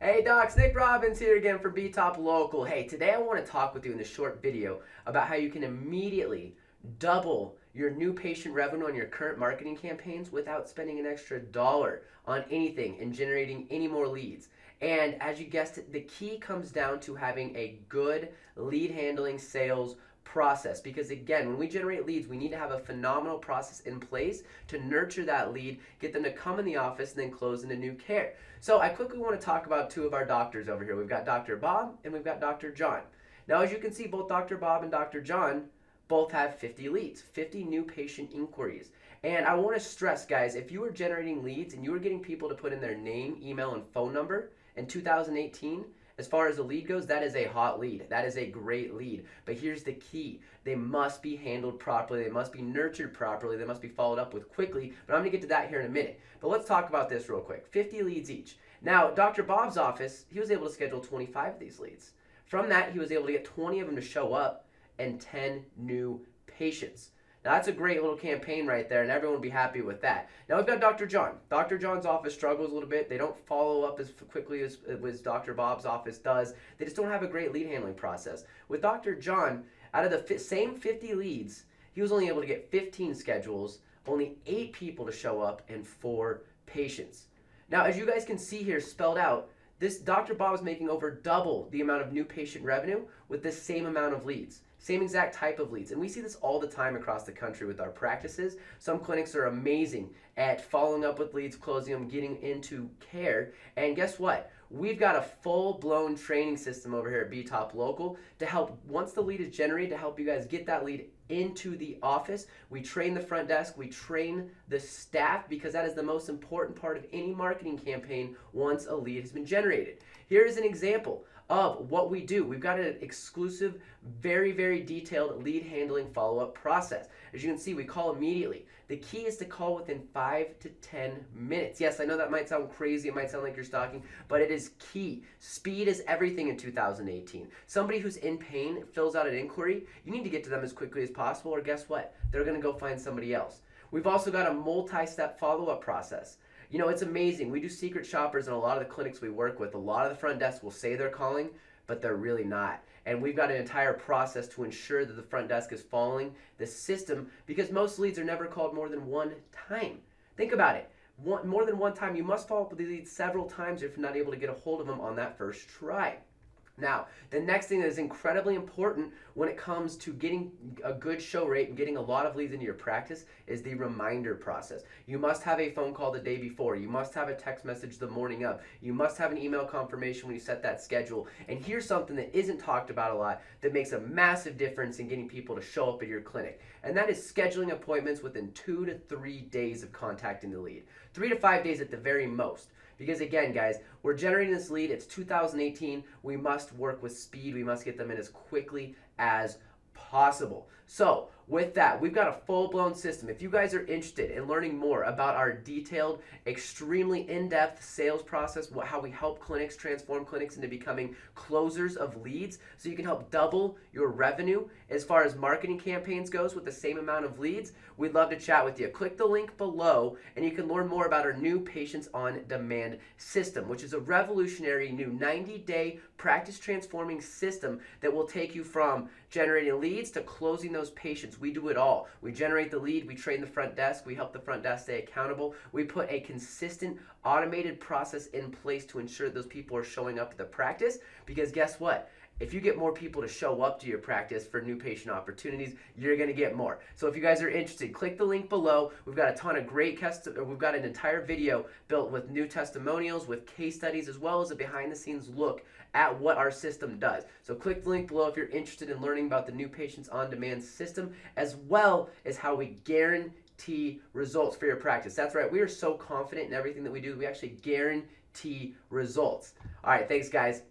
Hey docs, Nik Robbins here again for B-Top Local. Hey, today I want to talk with you in this short video about how you can immediately double your new patient revenue on your current marketing campaigns without spending an extra dollar on anything and generating any more leads. And as you guessed it, the key comes down to having a good lead handling sales process, because again, when we generate leads, we need to have a phenomenal process in place to nurture that lead, get them to come in the office, and then close into new care. So I quickly want to talk about two of our doctors over here. We've got Dr. Bob and we've got Dr. John. Now, as you can see, both Dr. Bob and Dr. John both have 50 leads, 50 new patient inquiries. And I want to stress, guys, if you were generating leads and you were getting people to put in their name, email, and phone number in 2018, as far as a lead goes, that is a hot lead. That is a great lead. But here's the key. They must be handled properly. They must be nurtured properly. They must be followed up with quickly. But I'm going to get to that here in a minute. But let's talk about this real quick. 50 leads each. Now, Dr. Bob's office, he was able to schedule 25 of these leads. From that, he was able to get 20 of them to show up and 10 new patients. Now, that's a great little campaign right there, and everyone will be happy with that. Now, we've got Dr. John. Dr. John's office struggles a little bit. They don't follow up as quickly as Dr. Bob's office does. They just don't have a great lead handling process. With Dr. John, out of the same 50 leads, he was only able to get 15 schedules, only 8 people to show up, and 4 patients. Now, as you guys can see here spelled out, this Dr. Bob is making over double the amount of new patient revenue with the same amount of leads. Same exact type of leads. And we see this all the time across the country with our practices. Some clinics are amazing at following up with leads, closing them, getting into care. And guess what? We've got a full-blown training system over here at B-Top Local to help, once the lead is generated, to help you guys get that lead into the office. We train the front desk, we train the staff, because that is the most important part of any marketing campaign once a lead has been generated. Here is an example of what we do. We've got an exclusive, very, very detailed lead handling follow-up process. As you can see, we call immediately. The key is to call within 5 to 10 minutes. Yes, I know that might sound crazy, it might sound like you're stalking, but it is key. Speed is everything in 2018. Somebody who's in pain fills out an inquiry, you need to get to them as quickly as possible, or guess what? They're gonna go find somebody else. We've also got a multi-step follow-up process. You know, it's amazing. We do secret shoppers in a lot of the clinics we work with. A lot of the front desk will say they're calling, but they're really not. And we've got an entire process to ensure that the front desk is following the system, because most leads are never called more than one time. Think about it. More than one time. You must follow up with the leads several times if you're not able to get a hold of them on that first try. Now, the next thing that is incredibly important when it comes to getting a good show rate and getting a lot of leads into your practice is the reminder process. You must have a phone call the day before. You must have a text message the morning of. You must have an email confirmation when you set that schedule. And here's something that isn't talked about a lot that makes a massive difference in getting people to show up at your clinic. And that is scheduling appointments within 2 to 3 days of contacting the lead. 3 to 5 days at the very most. Because again, guys, we're generating this lead. It's 2018. We must work with speed. We must get them in as quickly as possible. So with that, we've got a full-blown system. If you guys are interested in learning more about our detailed, extremely in-depth sales process, how we help clinics transform clinics into becoming closers of leads, so you can help double your revenue as far as marketing campaigns goes with the same amount of leads, we'd love to chat with you. Click the link below and you can learn more about our new Patients on Demand system, which is a revolutionary new 90-day practice transforming system that will take you from generating leads to closing those patients. We do it all. We generate the lead, we train the front desk, we help the front desk stay accountable, we put a consistent automated process in place to ensure those people are showing up to the practice, because guess what? If you get more people to show up to your practice for new patient opportunities, you're going to get more. So if you guys are interested, click the link below. We've got a ton of great we've got an entire video built with new testimonials, with case studies, as well as a behind-the-scenes look at what our system does. So click the link below if you're interested in learning about the new Patients on Demand system, as well as how we guarantee results for your practice. That's right. We are so confident in everything that we do. We actually guarantee results. All right. Thanks, guys.